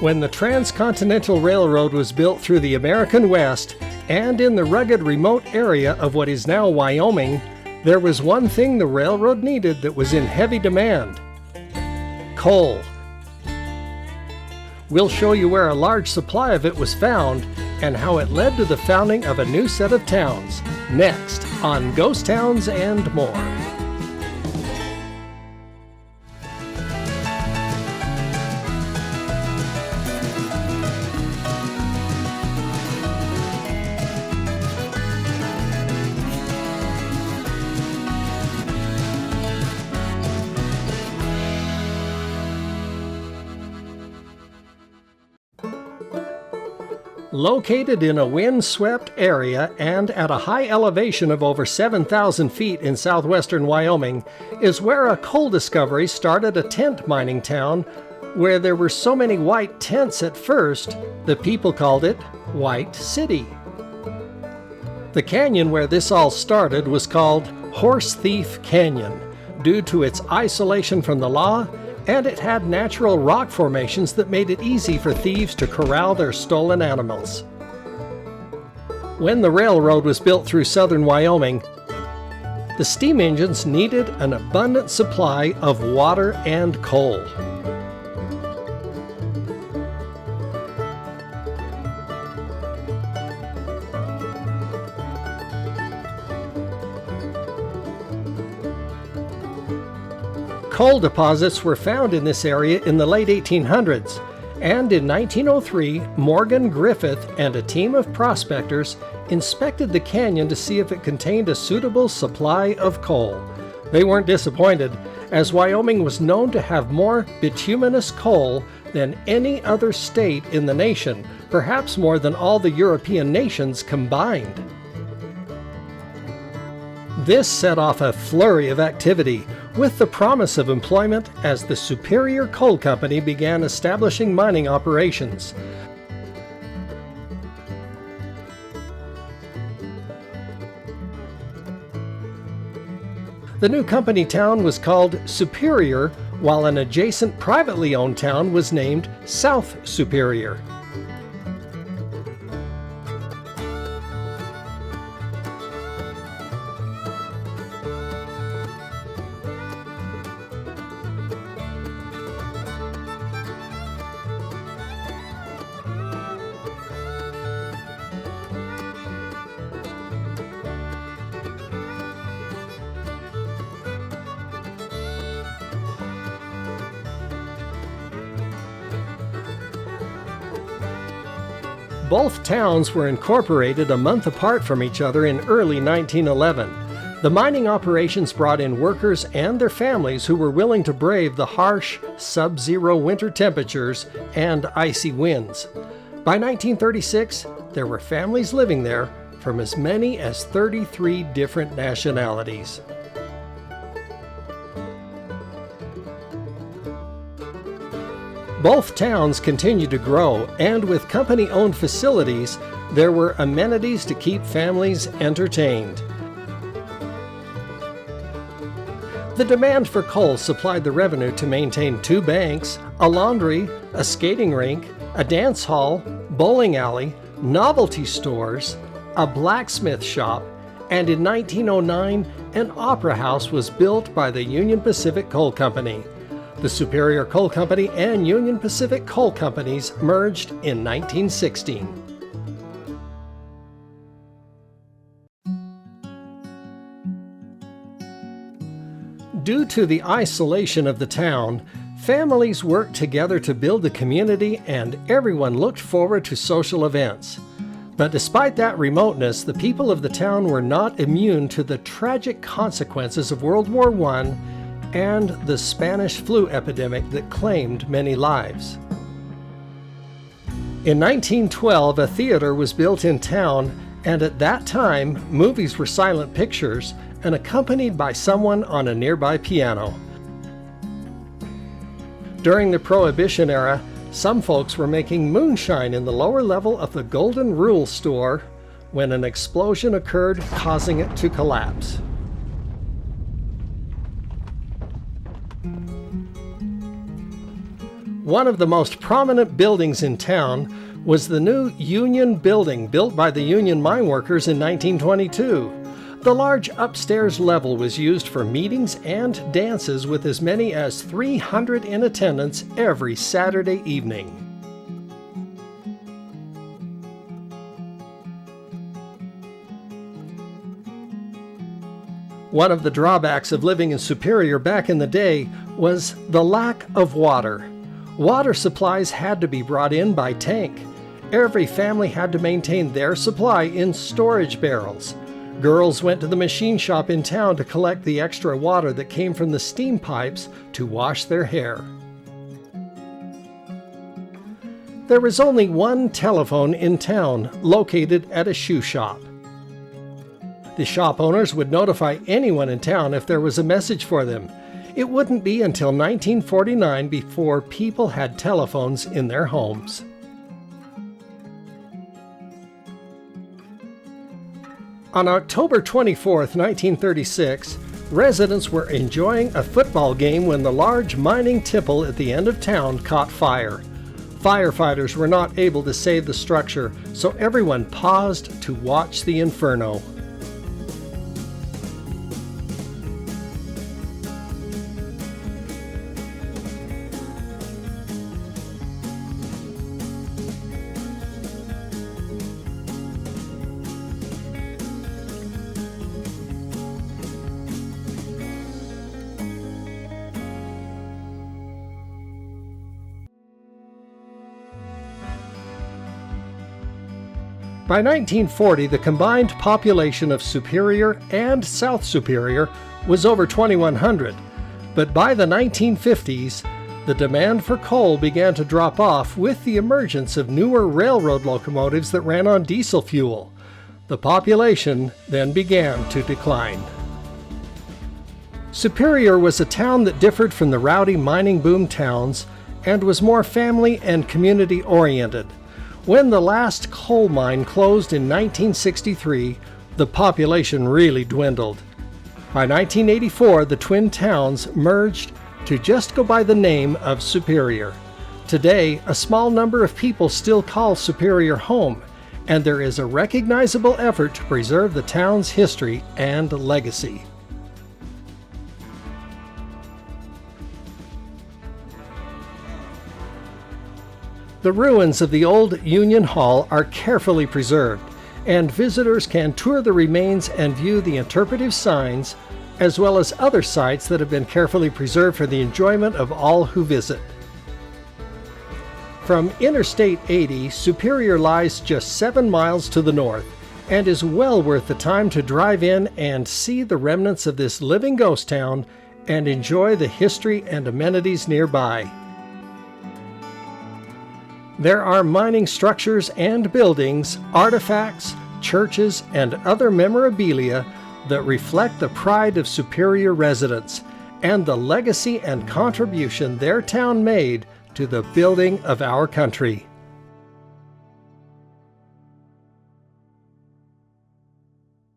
When the Transcontinental Railroad was built through the American West and in the rugged remote area of what is now Wyoming, there was one thing the railroad needed that was in heavy demand: coal. We'll show you where a large supply of it was found and how it led to the founding of a new set of towns, next on Ghost Towns and More. Located in a wind-swept area and at a high elevation of over 7,000 feet in southwestern Wyoming is where a coal discovery started a tent mining town where there were so many white tents at first, the people called it White City. The canyon where this all started was called Horse Thief Canyon due to its isolation from the law, and it had natural rock formations that made it easy for thieves to corral their stolen animals. When the railroad was built through southern Wyoming, the steam engines needed an abundant supply of water and coal. Coal deposits were found in this area in the late 1800s, and in 1903, Morgan Griffith and a team of prospectors inspected the canyon to see if it contained a suitable supply of coal. They weren't disappointed, as Wyoming was known to have more bituminous coal than any other state in the nation, perhaps more than all the European nations combined. This set off a flurry of activity, with the promise of employment as the Superior Coal Company began establishing mining operations. The new company town was called Superior, while an adjacent privately owned town was named South Superior. Both towns were incorporated a month apart from each other in early 1911. The mining operations brought in workers and their families who were willing to brave the harsh, sub-zero winter temperatures and icy winds. By 1936, there were families living there from as many as 33 different nationalities. Both towns continued to grow, and with company-owned facilities, there were amenities to keep families entertained. The demand for coal supplied the revenue to maintain 2 banks, a laundry, a skating rink, a dance hall, bowling alley, novelty stores, a blacksmith shop, and in 1909, an opera house was built by the Union Pacific Coal Company. The Superior Coal Company and Union Pacific Coal Companies merged in 1916. Due to the isolation of the town, families worked together to build the community and everyone looked forward to social events. But despite that remoteness, the people of the town were not immune to the tragic consequences of World War I and the Spanish flu epidemic that claimed many lives. In 1912, a theater was built in town, and at that time, movies were silent pictures and accompanied by someone on a nearby piano. During the Prohibition era, some folks were making moonshine in the lower level of the Golden Rule store when an explosion occurred, causing it to collapse. One of the most prominent buildings in town was the new Union Building built by the Union mine workers in 1922. The large upstairs level was used for meetings and dances with as many as 300 in attendance every Saturday evening. One of the drawbacks of living in Superior back in the day was the lack of water. Water supplies had to be brought in by tank. Every family had to maintain their supply in storage barrels. Girls went to the machine shop in town to collect the extra water that came from the steam pipes to wash their hair. There was only one telephone in town, located at a shoe shop. The shop owners would notify anyone in town if there was a message for them. It wouldn't be until 1949 before people had telephones in their homes. On October 24, 1936, residents were enjoying a football game when the large mining tipple at the end of town caught fire. Firefighters were not able to save the structure, so everyone paused to watch the inferno. By 1940, the combined population of Superior and South Superior was over 2,100, but by the 1950s, the demand for coal began to drop off with the emergence of newer railroad locomotives that ran on diesel fuel. The population then began to decline. Superior was a town that differed from the rowdy mining boom towns and was more family and community oriented. When the last coal mine closed in 1963, the population really dwindled. By 1984, the twin towns merged to just go by the name of Superior. Today, a small number of people still call Superior home, and there is a recognizable effort to preserve the town's history and legacy. The ruins of the old Union Hall are carefully preserved, and visitors can tour the remains and view the interpretive signs, as well as other sites that have been carefully preserved for the enjoyment of all who visit. From Interstate 80, Superior lies just 7 miles to the north, and is well worth the time to drive in and see the remnants of this living ghost town and enjoy the history and amenities nearby. There are mining structures and buildings, artifacts, churches, and other memorabilia that reflect the pride of Superior residents and the legacy and contribution their town made to the building of our country.